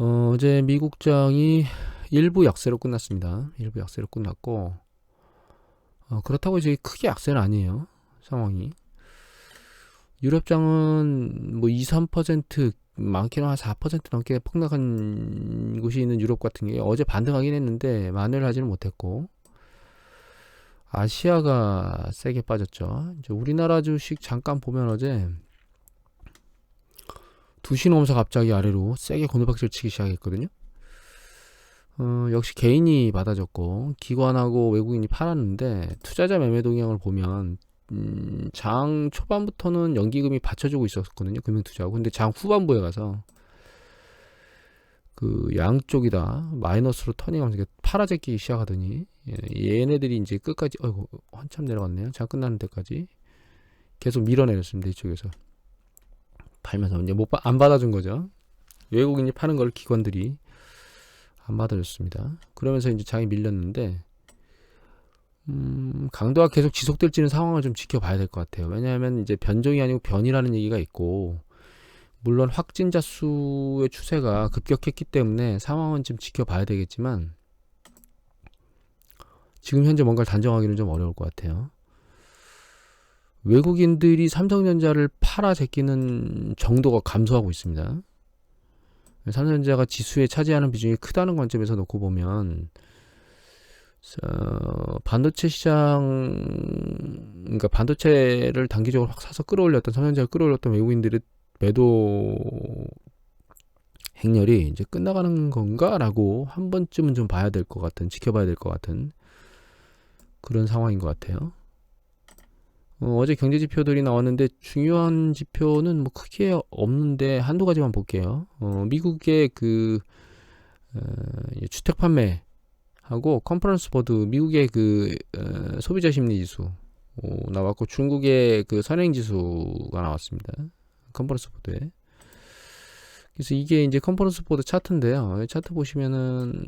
어제 미국장이 일부 약세로 끝났습니다. 일부 약세로 끝났고, 그렇다고 이제 크게 약세는 아니에요. 상황이. 유럽장은 뭐 2, 3% 많게는 한 4% 넘게 폭락한 곳이 있는 유럽 같은 게 어제 반등하긴 했는데 만회를 하지는 못했고, 아시아가 세게 빠졌죠. 이제 우리나라 주식 잠깐 보면 어제 2시 넘어서 갑자기 아래로 세게 고무박질 치기 시작했거든요. 역시 개인이 받아줬고 기관하고 외국인이 팔았는데 투자자 매매 동향을 보면 장 초반부터는 연기금이 받쳐주고 있었거든요. 금융투자하고. 근데 장 후반부에 가서 그 양쪽이 다 마이너스로 터닝하면서 팔아제끼기 시작하더니 얘네들이 이제 끝까지 어이구 한참 내려갔네요. 장 끝나는 데까지 계속 밀어내렸습니다. 이쪽에서 팔면서 이제 안 받아준 거죠. 외국인이 파는 걸 기관들이 안 받아줬습니다. 그러면서 이제 장이 밀렸는데 강도가 계속 지속될지는 상황을 좀 지켜봐야 될 것 같아요. 왜냐하면 이제 변종이 아니고 변이라는 얘기가 있고, 물론 확진자 수의 추세가 급격했기 때문에 상황은 좀 지켜봐야 되겠지만 지금 현재 뭔가를 단정하기는 좀 어려울 것 같아요. 외국인들이 삼성전자를 팔아 제끼는 정도가 감소하고 있습니다. 삼성전자가 지수에 차지하는 비중이 크다는 관점에서 놓고 보면 반도체 시장, 그러니까 반도체를 단기적으로 확 사서 끌어올렸던, 삼성전자를 끌어올렸던 외국인들의 매도 행렬이 이제 끝나가는 건가라고 한 번쯤은 좀 봐야 될 것 같은, 지켜봐야 될 것 같은 그런 상황인 것 같아요. 어제 경제 지표들이 나왔는데 중요한 지표는 뭐 크게 없는데 한두 가지만 볼게요. 미국의 그 주택 판매 하고 컨퍼런스 보드, 미국의 그 소비자 심리 지수 나왔고, 중국의 그 선행 지수가 나왔습니다. 컨퍼런스 보드에. 그래서 이게 이제 컨퍼런스 보드 차트인데요. 차트 보시면은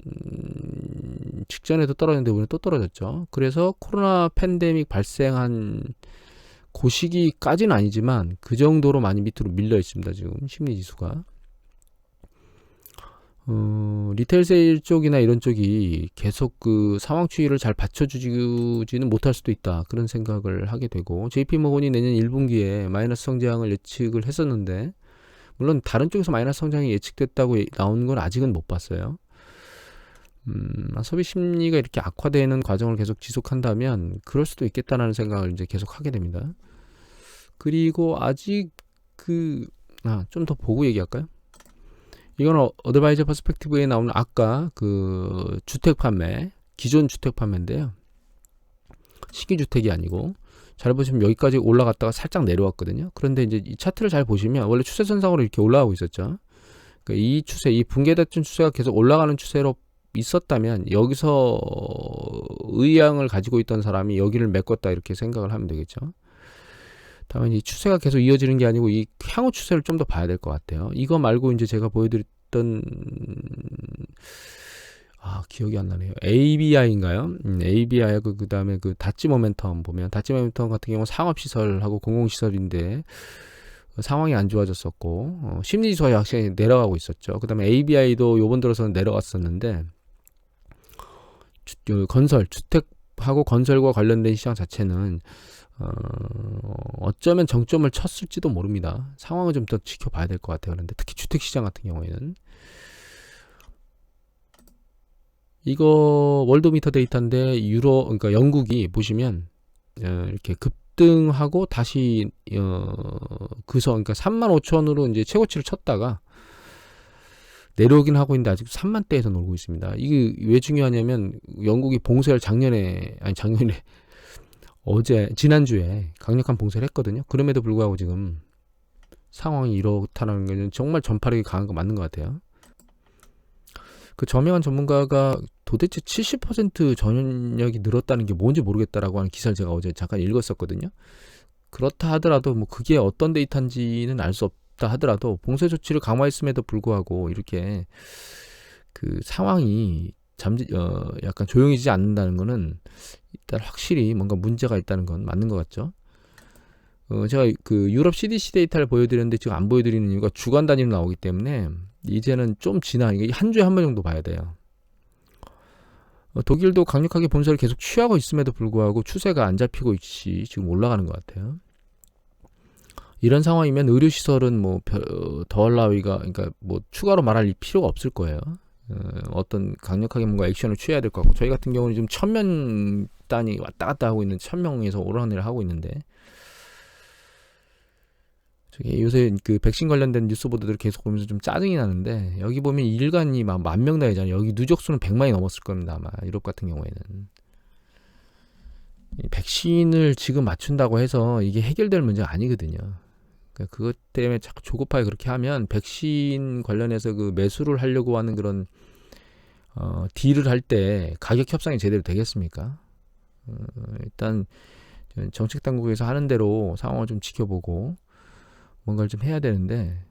직전에도 떨어졌는데 오늘 또 떨어졌죠. 그래서 코로나 팬데믹 발생한 그 시기까지는 아니지만 그 정도로 많이 밑으로 밀려 있습니다. 지금 심리 지수가. 리테일 세일 쪽이나 이런 쪽이 계속 그 상황 추이를 잘 받쳐주지는 못할 수도 있다. 그런 생각을 하게 되고, JP모건이 내년 1분기에 마이너스 성장을 예측을 했었는데, 물론 다른 쪽에서 마이너스 성장이 예측됐다고 나온 건 아직은 못 봤어요. 소비 심리가 이렇게 악화되는 과정을 계속 지속한다면 그럴 수도 있겠다라는 생각을 이제 계속 하게 됩니다. 그리고 아직 좀 더 보고 얘기할까요? 이건 어드바이저 퍼스펙티브에 나오는 아까 그 주택 판매, 기존 주택 판매인데요. 시기 주택이 아니고, 잘 보시면 여기까지 올라갔다가 살짝 내려왔거든요. 그런데 이제 이 차트를 잘 보시면 원래 추세선상으로 이렇게 올라가고 있었죠. 그러니까 이 추세, 이 붕괴됐던 추세가 계속 올라가는 추세로 있었다면 여기서 의향을 가지고 있던 사람이 여기를 메꿨다 이렇게 생각을 하면 되겠죠. 다만 이 추세가 계속 이어지는 게 아니고 이 향후 추세를 좀 더 봐야 될 것 같아요. 이거 말고 이제 제가 보여드렸던 기억이 안 나네요. ABI인가요? ABI하고 그 다음에 그 다치 모멘텀 보면, 다치 모멘텀 같은 경우는 상업시설하고 공공시설인데 상황이 안 좋아졌었고, 심리지수가 확실히 내려가고 있었죠. 그 다음에 ABI도 요번 들어서는 내려갔었는데, 건설, 주택하고 건설과 관련된 시장 자체는 어쩌면 정점을 쳤을지도 모릅니다. 상황을 좀 더 지켜봐야 될 것 같아요. 그런데 특히 주택시장 같은 경우에는 이거 월도미터 데이터인데 그러니까 영국이 보시면 이렇게 급등하고 다시 그러니까 35,000으로 이제 최고치를 쳤다가 내려오긴 하고 있는데 아직 3만대에서 놀고 있습니다. 이게 왜 중요하냐면 영국이 봉쇄를 지난주에 강력한 봉쇄를 했거든요. 그럼에도 불구하고 지금 상황이 이렇다는 건 정말 전파력이 강한 거 맞는 것 같아요. 그 저명한 전문가가 도대체 70% 전력이 늘었다는 게 뭔지 모르겠다라고 하는 기사를 제가 어제 잠깐 읽었었거든요. 그렇다 하더라도 뭐 그게 어떤 데이터인지는 알 수 없다 하더라도 봉쇄 조치를 강화했음에도 불구하고 이렇게 그 상황이 약간 조용해지지 않는다는 거는 일단 확실히 뭔가 문제가 있다는 건 맞는 것 같죠. 제가 그 유럽 CDC 데이터를 보여드렸는데 지금 안 보여드리는 이유가 주간 단위로 나오기 때문에 이제는 좀 지나 이게 한 주에 한 번 정도 봐야 돼요. 독일도 강력하게 본세를 계속 취하고 있음에도 불구하고 추세가 안 잡히고 있이 지금 올라가는 것 같아요. 이런 상황이면 의료시설은 뭐 더할 나위가 그러니까 뭐 추가로 말할 필요가 없을 거예요. 어떤 강력하게 뭔가 액션을 취해야 될 것 같고, 저희 같은 경우는 지금 1000명 단위 왔다 갔다 하고 있는 1000명에서 오르락내리락 하고 있는데, 저기 요새 그 백신 관련된 뉴스 보도들 계속 보면서 좀 짜증이 나는데, 여기 보면 일간이 막 10,000명 단위잖아요. 여기 누적 수는 100만이 넘었을 겁니다 아마 유럽 같은 경우에는. 이 백신을 지금 맞춘다고 해서 이게 해결될 문제가 아니거든요. 그러니까 그것 때문에 자꾸 조급하게 그렇게 하면 백신 관련해서 그 매수를 하려고 하는 그런 딜을 할 때 가격 협상이 제대로 되겠습니까? 일단 정책 당국에서 하는 대로 상황을 좀 지켜보고 뭔가를 좀 해야 되는데,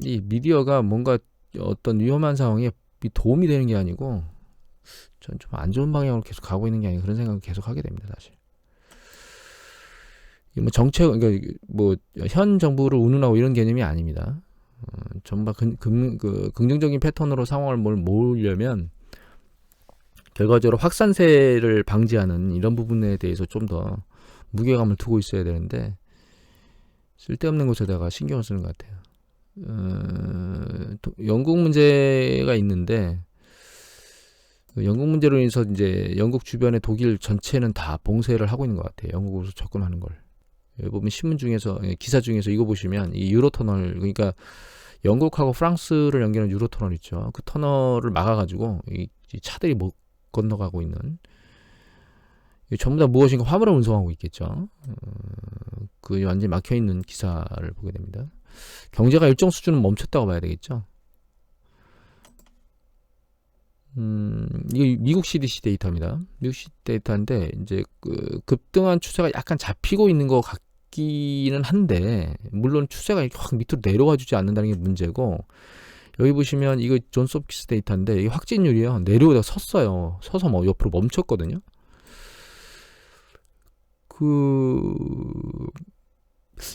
이 미디어가 뭔가 어떤 위험한 상황에 도움이 되는 게 아니고 전 좀 안 좋은 방향으로 계속 가고 있는 게 아닌가, 그런 생각을 계속 하게 됩니다 사실. 뭐 정책, 그러니까 뭐 현 정부를 운운하고 이런 개념이 아닙니다. 전부 긍정적인 패턴으로 상황을 모으려면 결과적으로 확산세를 방지하는 이런 부분에 대해서 좀 더 무게감을 두고 있어야 되는데, 쓸데없는 곳에다가 신경을 쓰는 것 같아요. 영국 문제가 있는데, 영국 문제로 인해서 이제 영국 주변의 독일 전체는 다 봉쇄를 하고 있는 것 같아요. 영국으로서 접근하는 걸. 여기 보면 신문 중에서, 기사 중에서 이거 보시면 이 유로터널, 그러니까 영국하고 프랑스를 연결하는 유로터널 있죠. 그 터널을 막아가지고 이 차들이 못 건너가고 있는, 전부 다 무엇인가 화물을 운송하고 있겠죠. 그 완전히 막혀있는 기사를 보게 됩니다. 경제가 일정 수준은 멈췄다고 봐야 되겠죠. 이거 미국 CDC 데이터입니다. 미국 CDC 데이터인데, 이제 그 급등한 추세가 약간 잡히고 있는 것 같기는 한데, 물론 추세가 이렇게 확 밑으로 내려와 주지 않는다는 게 문제고, 여기 보시면 이거 존스홉키스 데이터인데, 이 확진율이요, 내려오다가 섰어요. 서서 뭐 옆으로 멈췄거든요.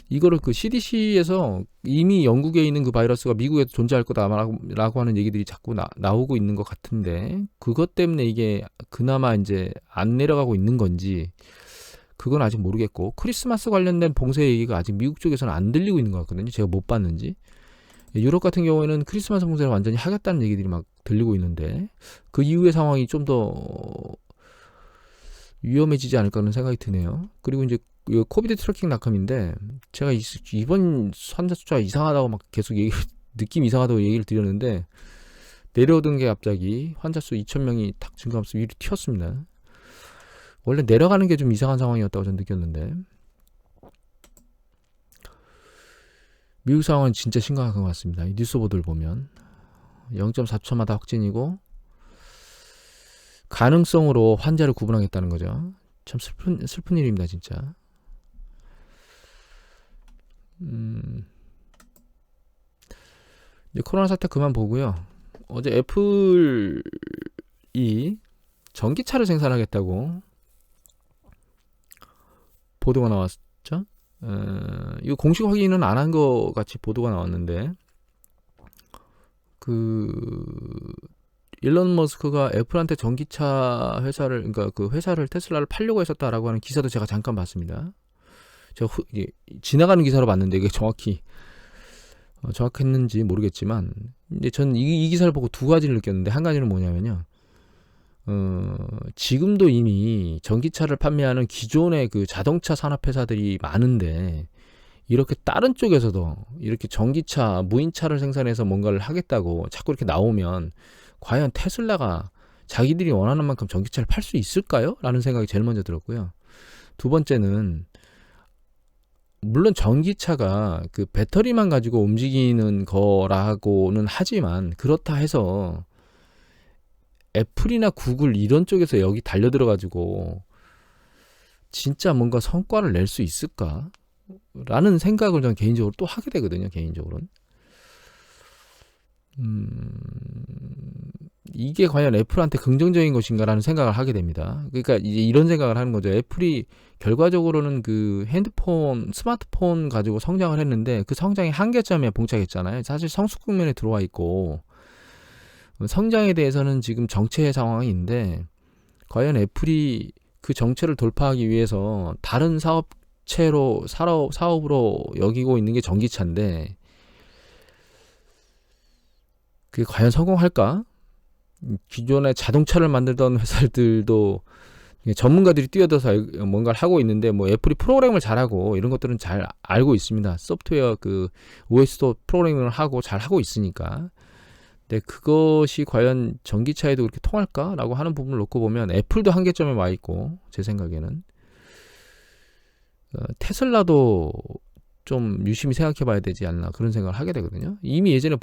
이거를 그 CDC에서 이미 영국에 있는 그 바이러스가 미국에도 존재할 거다라고 하는 얘기들이 자꾸 나오고 있는 것 같은데, 그것 때문에 이게 그나마 이제 안 내려가고 있는 건지 그건 아직 모르겠고, 크리스마스 관련된 봉쇄 얘기가 아직 미국 쪽에서는 안 들리고 있는 것 같거든요. 제가 못 봤는지. 유럽 같은 경우에는 크리스마스 봉쇄를 완전히 하겠다는 얘기들이 막 들리고 있는데, 그 이후의 상황이 좀 더 위험해지지 않을까 하는 생각이 드네요. 그리고 이제 코비드 트래킹닷컴인데, 제가 이번 환자 숫자가 이상하다고 막 계속 느낌 이상하다고 얘기를 드렸는데, 내려오던 게 갑자기 환자 수 2,000명이 탁 증가하면서 위로 튀었습니다. 원래 내려가는 게 좀 이상한 상황이었다고 저는 느꼈는데, 미국 상황은 진짜 심각한 것 같습니다. 이 뉴스 보도를 보면 0.4초마다 확진이고, 가능성으로 환자를 구분하겠다는 거죠. 참 슬픈 일입니다 진짜. 이제 코로나 사태 그만 보고요. 어제 애플이 전기차를 생산하겠다고 보도가 나왔죠. 이거 공식 확인은 안 한 것 같이 보도가 나왔는데, 일론 머스크가 애플한테 전기차 회사를, 그러니까 그 회사를, 테슬라를 팔려고 했었다라고 하는 기사도 제가 잠깐 봤습니다. 제가 지나가는 기사로 봤는데 이게 정확했는지 모르겠지만, 이제 전 이 기사를 보고 두 가지를 느꼈는데, 한 가지는 뭐냐면요, 지금도 이미 전기차를 판매하는 기존의 그 자동차 산업 회사들이 많은데, 이렇게 다른 쪽에서도 이렇게 전기차, 무인차를 생산해서 뭔가를 하겠다고 자꾸 이렇게 나오면, 과연 테슬라가 자기들이 원하는 만큼 전기차를 팔 수 있을까요? 라는 생각이 제일 먼저 들었고요. 두 번째는, 물론 전기차가 그 배터리만 가지고 움직이는 거라고는 하지만, 그렇다 해서 애플이나 구글 이런 쪽에서 여기 달려들어가지고 진짜 뭔가 성과를 낼 수 있을까? 라는 생각을 저는 개인적으로 또 하게 되거든요. 개인적으로는. 이게 과연 애플한테 긍정적인 것인가라는 생각을 하게 됩니다. 그러니까 이제 이런 생각을 하는 거죠. 애플이 결과적으로는 그 핸드폰, 스마트폰 가지고 성장을 했는데 그 성장의 한계점에 봉착했잖아요. 사실 성숙 국면에 들어와 있고 성장에 대해서는 지금 정체의 상황인데 과연 애플이 그 정체를 돌파하기 위해서 다른 사업으로 여기고 있는 게 전기차인데 그게 과연 성공할까? 기존에 자동차를 만들던 회사들도 전문가들이 뛰어들어서 뭔가를 하고 있는데 뭐 애플이 프로그램을 잘하고 이런 것들은 잘 알고 있습니다. 소프트웨어 그 OS도 프로그래밍을 하고 잘 하고 있으니까. 근데 그것이 과연 전기차에도 그렇게 통할까라고 하는 부분을 놓고 보면 애플도 한계점에 와 있고 제 생각에는 테슬라도 좀 유심히 생각해 봐야 되지 않나 그런 생각을 하게 되거든요. 이미 예전에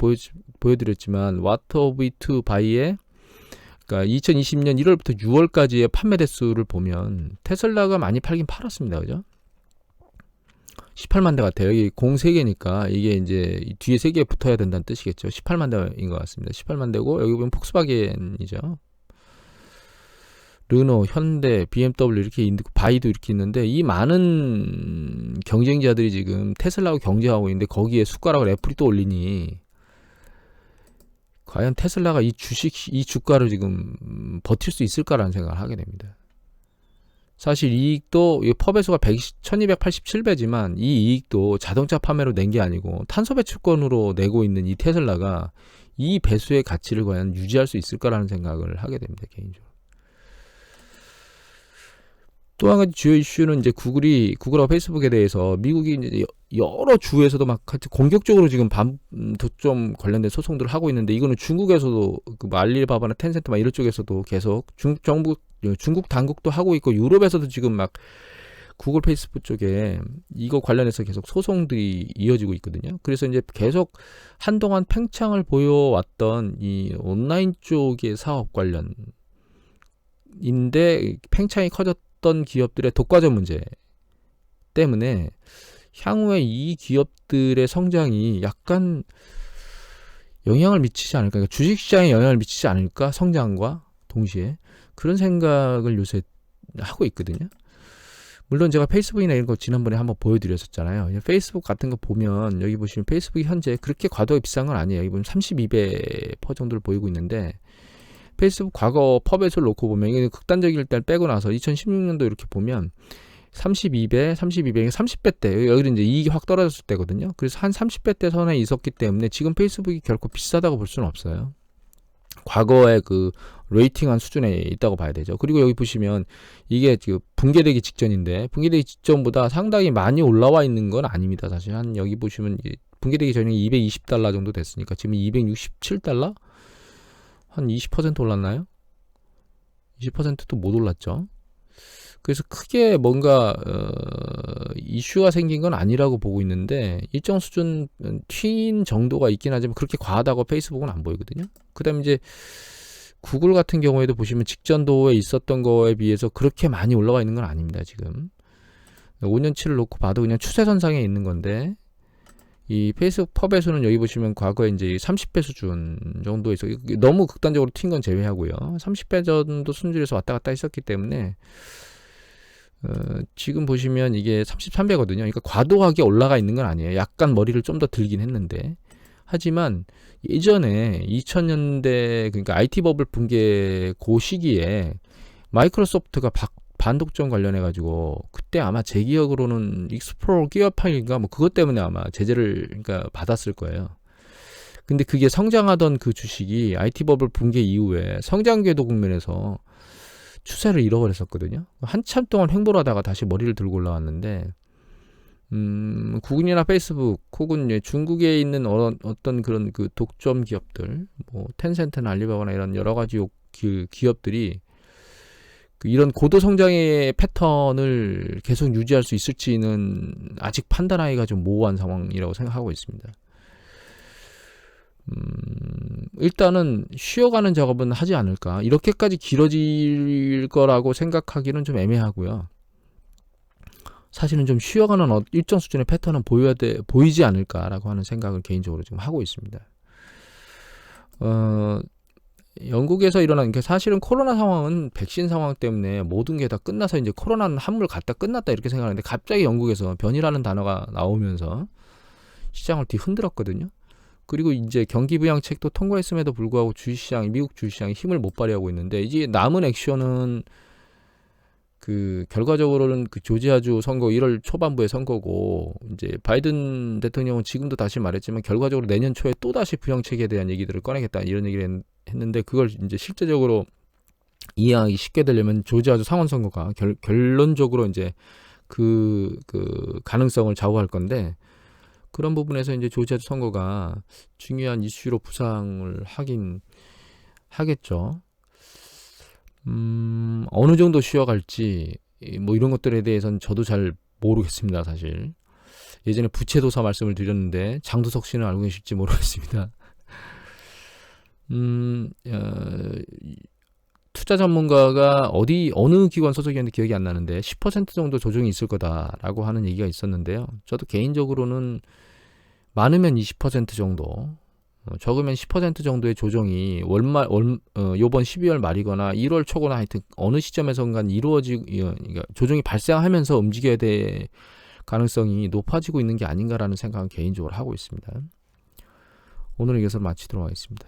보여드렸지만 What of it to buy의 그러니까 2020년 1월부터 6월까지의 판매 대수를 보면 테슬라가 많이 팔긴 팔았습니다. 그죠? 18만 대 같아요. 여기 공 3개니까 이게 이제 뒤에 3개 붙어야 된다는 뜻이겠죠. 18만 대인 것 같습니다. 18만 대고 여기 보면 폭스바겐이죠. 르노, 현대, BMW 이렇게 있고 바이도 이렇게 있는데 이 많은 경쟁자들이 지금 테슬라하고 경쟁하고 있는데 거기에 숟가락을 애플이 또 올리니 과연 테슬라가 이 주가를 지금 버틸 수 있을까라는 생각을 하게 됩니다. 사실 이익도 퍼배수가 1287배지만 이 이익도 자동차 판매로 낸 게 아니고 탄소 배출권으로 내고 있는 이 테슬라가 이 배수의 가치를 과연 유지할 수 있을까라는 생각을 하게 됩니다. 개인적으로. 또 한 가지 주요 이슈는 이제 구글하고 페이스북에 대해서 미국이 이제 여러 주에서도 막 공격적으로 지금 반도점 관련된 소송들을 하고 있는데 이거는 중국에서도 그 알리바바나 텐센트 막 이런 쪽에서도 계속 중국 당국도 하고 있고 유럽에서도 지금 막 구글 페이스북 쪽에 이거 관련해서 계속 소송들이 이어지고 있거든요. 그래서 이제 계속 한동안 팽창을 보여왔던 이 온라인 쪽의 사업 관련인데 팽창이 커졌던 기업들의 독과점 문제 때문에 향후에 이 기업들의 성장이 약간 영향을 미치지 않을까, 그러니까 주식시장에 영향을 미치지 않을까, 성장과 동시에 그런 생각을 요새 하고 있거든요. 물론 제가 페이스북이나 이런 거 지난번에 한번 보여드렸었잖아요. 페이스북 같은 거 보면 여기 보시면 페이스북이 현재 그렇게 과도하게 비싼 건 아니에요. 여기 보면 32배 퍼 정도를 보이고 있는데 페이스북 과거 퍼배수를 놓고 보면 이게 극단적일 때 빼고 나서 2016년도 이렇게 보면 32배, 30배 때 여기는 이제 이익이 확 떨어졌을 때거든요. 그래서 한 30배 때 선에 있었기 때문에 지금 페이스북이 결코 비싸다고 볼 수는 없어요. 과거의 그 레이팅한 수준에 있다고 봐야 되죠. 그리고 여기 보시면 이게 지금 붕괴되기 직전인데 붕괴되기 직전보다 상당히 많이 올라와 있는 건 아닙니다. 사실 한 여기 보시면 붕괴되기 전에 220달러 정도 됐으니까 지금 267달러? 한 20% 올랐나요? 20%도 못 올랐죠. 그래서 크게 뭔가 이슈가 생긴 건 아니라고 보고 있는데 일정 수준 튄 정도가 있긴 하지만 그렇게 과하다고 페이스북은 안 보이거든요. 그 다음에 이제 구글 같은 경우에도 보시면 직전도에 있었던 거에 비해서 그렇게 많이 올라와 있는 건 아닙니다. 지금 5년치를 놓고 봐도 그냥 추세선상에 있는 건데 이 페이스북 퍼배수는 여기 보시면 과거에 이제 30배 수준 정도에서 너무 극단적으로 튄 건 제외하고요. 30배 정도 수준에서 왔다 갔다 했었기 때문에 지금 보시면 이게 33배거든요. 그러니까 과도하게 올라가 있는 건 아니에요. 약간 머리를 좀 더 들긴 했는데 하지만 예전에 2000년대 그러니까 IT 버블 붕괴 그 시기에 마이크로소프트가 반독점 관련해 가지고 그때 아마 제 기억으로는 익스플로러 기어 파일인가 뭐 그것 때문에 아마 제재를 그러니까 받았을 거예요. 근데 그게 성장하던 그 주식이 IT 버블 붕괴 이후에 성장 궤도 국면에서 추세를 잃어버렸었거든요. 한참 동안 횡보를 하다가 다시 머리를 들고 올라왔는데 구글이나 페이스북 혹은 중국에 있는 어떤 그런 그 독점 기업들 뭐 텐센트나 알리바바나 이런 여러 가지 기업들이 이런 고도 성장의 패턴을 계속 유지할 수 있을지는 아직 판단하기가 좀 모호한 상황이라고 생각하고 있습니다. 일단은 쉬어가는 작업은 하지 않을까. 이렇게까지 길어질 거라고 생각하기는 좀 애매하고요. 사실은 좀 쉬어가는 일정 수준의 패턴은 보이지 않을까라고 하는 생각을 개인적으로 지금 하고 있습니다. 영국에서 일어난 게 사실은 코로나 상황은 백신 상황 때문에 모든 게 다 끝나서 이제 코로나는 한물 갔다 끝났다 이렇게 생각하는데 갑자기 영국에서 변이라는 단어가 나오면서 시장을 뒤흔들었거든요. 그리고 이제 경기 부양책도 통과했음에도 불구하고 주식시장, 미국 주식시장이 힘을 못 발휘하고 있는데 이제 남은 액션은 그 결과적으로는 그 조지아주 선거 1월 초반부의 선거고 이제 바이든 대통령은 지금도 다시 말했지만 결과적으로 내년 초에 또 다시 부양책에 대한 얘기들을 꺼내겠다 이런 얘기를 했는데 그걸 이제 실제적으로 이해하기 쉽게 되려면 조지아주 상원 선거가 결론적으로 이제 그 가능성을 좌우할 건데 그런 부분에서 이제 조지아주 선거가 중요한 이슈로 부상을 하긴 하겠죠. 어느 정도 쉬어갈지 뭐 이런 것들에 대해서는 저도 잘 모르겠습니다, 사실. 예전에 부채도사 말씀을 드렸는데 장두석 씨는 알고 계실지 모르겠습니다. 투자 전문가가 어느 기관 소속이었는지 기억이 안 나는데 10% 정도 조정이 있을 거다라고 하는 얘기가 있었는데요. 저도 개인적으로는 많으면 20% 정도, 적으면 10% 정도의 조정이 요번 12월 말이거나 1월 초거나 하여튼 어느 시점에선가 그러니까 조정이 발생하면서 움직여야 될 가능성이 높아지고 있는 게 아닌가라는 생각은 개인적으로 하고 있습니다. 오늘은 이것을 마치도록 하겠습니다.